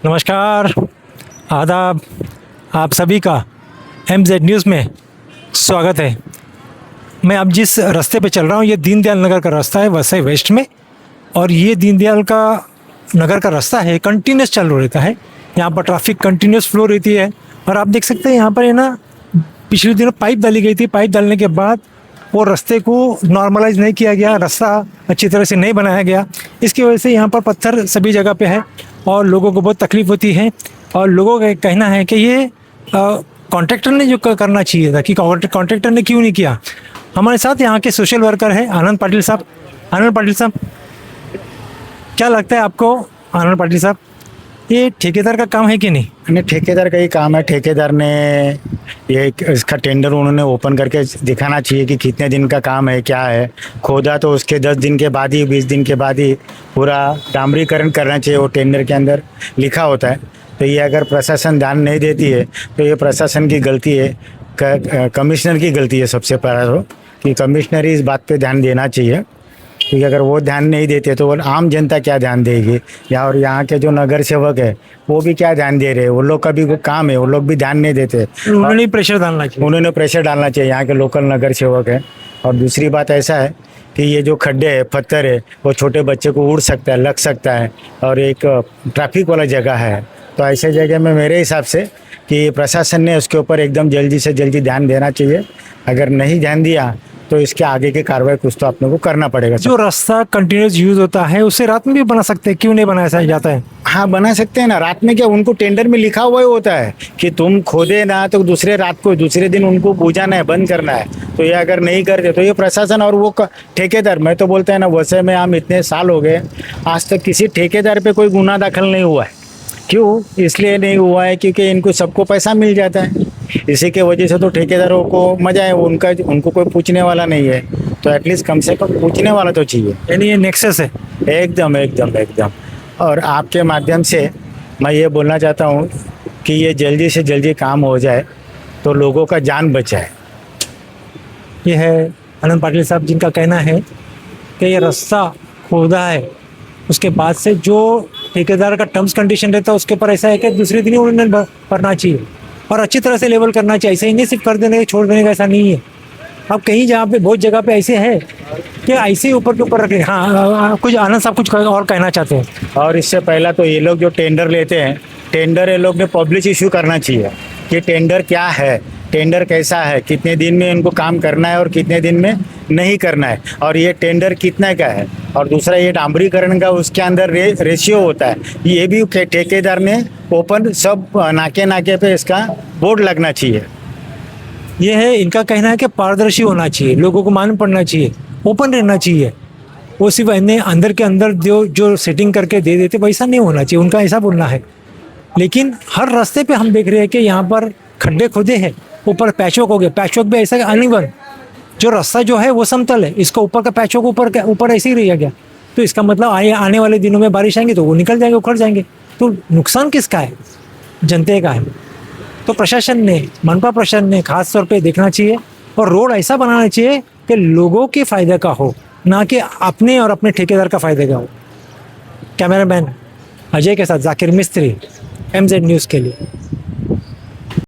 नमस्कार, आदाब, आप सभी का MZ न्यूज़ में स्वागत है। मैं अब जिस रास्ते पे चल रहा हूँ ये दीनदयाल नगर का रास्ता है वसई वेस्ट में, और ये दीनदयाल का नगर का रास्ता है, कंटिन्यूस चालू रहता है। यहाँ पर ट्रैफिक कंटिन्यूस फ्लो रहती है और आप देख सकते हैं यहाँ पर है ना, पिछले दिनों पाइप डाली गई थी। पाइप डालने के बाद वो रास्ते को नॉर्मलाइज नहीं किया गया, रास्ता अच्छी तरह से नहीं बनाया गया। इसकी वजह से यहाँ पर पत्थर सभी जगह पे है और लोगों को बहुत तकलीफ होती है। और लोगों का कहना है कि ये कॉन्ट्रैक्टर ने जो करना चाहिए था कि कॉन्ट्रैक्टर ने क्यों नहीं किया। हमारे साथ यहाँ के सोशल वर्कर है आनंद पाटिल साहब। आनंद पाटिल साहब, क्या लगता है आपको? आनंद पाटिल साहब, ये ठेकेदार का काम है कि नहीं? नहीं, ठेकेदार का ही काम है। ठेकेदार ने ये इसका टेंडर उन्होंने ओपन करके दिखाना चाहिए कि कितने दिन का काम है, क्या है। खोदा तो उसके 10 दिन के बाद ही, 20 दिन के बाद ही पूरा डामरीकरण करना चाहिए, वो टेंडर के अंदर लिखा होता है। तो ये अगर प्रशासन ध्यान नहीं देती है तो ये प्रशासन की गलती है, कमिश्नर की गलती है सबसे पहला तो, कि कमिश्नर ही इस बात पे ध्यान देना चाहिए। क्योंकि अगर वो ध्यान नहीं देते तो वो आम जनता क्या ध्यान देगी, या और यहाँ के जो नगर सेवक है वो भी क्या ध्यान दे रहे हैं। वो लोग का भी वो काम है, वो लोग भी ध्यान नहीं देते। उन्होंने प्रेशर डालना चाहिए, उन्होंने प्रेशर डालना चाहिए, यहाँ के लोकल नगर सेवक है। और दूसरी बात ऐसा है कि ये जो खड्डे है, पत्थर है, वो छोटे बच्चे को उड़ सकता है, लग सकता है, और एक ट्रैफिक वाला जगह है। तो ऐसे जगह में मेरे हिसाब से कि प्रशासन ने उसके ऊपर एकदम जल्दी से जल्दी ध्यान देना चाहिए। अगर नहीं ध्यान दिया तो इसके आगे की कार्रवाई कुछ तो अपने को करना पड़ेगा। जो रास्ता कंटिन्यूस यूज होता है उसे रात में भी बना सकते हैं, क्यों नहीं बनाया जाता है? हाँ, बना सकते हैं ना। रात में क्या, उनको टेंडर में लिखा हुआ ही होता है कि तुम खोदे ना तो दूसरे दिन उनको बुझाना है, बंद करना है। तो ये अगर नहीं करते तो ये प्रशासन और वो ठेकेदार, मैं तो बोलता है ना, वैसे में हम इतने साल हो गए, आज तक किसी ठेकेदार पे कोई गुनाह दाखिल नहीं हुआ है। क्यों? इसलिए नहीं हुआ है क्योंकि इनको सबको पैसा मिल जाता है। इसी के वजह से तो ठेकेदारों को मजा है, उनको कोई पूछने वाला नहीं है। तो एटलीस्ट कम से कम पूछने वाला तो चाहिए। यानी ये नेक्सस है। एकदम एकदम एकदम। और आपके माध्यम से मैं ये बोलना चाहता हूँ कि ये जल्दी से जल्दी काम हो जाए तो लोगों का जान बचाए। ये है आनंद पाटिल साहब, जिनका कहना है कि ये रास्ता खोदा है, उसके बाद से जो ठेकेदार का टर्म्स कंडीशन रहता है उसके ऊपर ऐसा है कि दूसरे दिन ही उन्होंने भरना चाहिए और अच्छी तरह से लेवल करना चाहिए। ऐसे ही नहीं सिर्फ कर देने छोड़ देने का, ऐसा नहीं है। अब कहीं जहाँ पे बहुत जगह पे ऐसे है कि ऐसे ही ऊपर के ऊपर रखे। हाँ, कुछ आनंद साहब कुछ और कहना चाहते हैं? और इससे पहला तो ये लोग जो टेंडर लेते हैं, टेंडर ये लोग ने पब्लिश इशू करना चाहिए कि टेंडर क्या है, टेंडर कैसा है, कितने दिन में इनको काम करना है और कितने दिन में नहीं करना है, और ये टेंडर कितने का है। और दूसरा ये डामरीकरण का उसके अंदर रेशियो होता है, ये भी ठेकेदार ने ओपन सब नाके पे इसका बोर्ड लगना चाहिए। ये है, इनका कहना है कि पारदर्शी होना चाहिए, लोगों को मालूम पड़ना चाहिए, ओपन रहना चाहिए। वो सिर्फ अंदर के अंदर जो सेटिंग करके दे देते वैसा नहीं होना चाहिए, उनका ऐसा बोलना है। लेकिन हर रास्ते पे हम देख रहे हैं कि यहाँ पर खड्डे खोदे हैं, ऊपर पैचवर्क हो गया। पैचवर्क भी ऐसा अनइवन, जो रास्ता जो है वो समतल है, इसका ऊपर का पैचवर्क ऊपर ऐसे ही रह गया। तो इसका मतलब आने वाले दिनों में बारिश आएंगे तो वो निकल जाएंगे, उखड़ जाएंगे। तो नुकसान किसका है? जनता का है। तो प्रशासन ने, मनपा प्रशासन ने खास तौर पे देखना चाहिए और रोड ऐसा बनाना चाहिए कि लोगों के फायदे का हो, ना कि अपने और अपने ठेकेदार का फायदे का हो। कैमरामैन अजय के साथ जाकिर मिस्त्री, MZ न्यूज़ के लिए।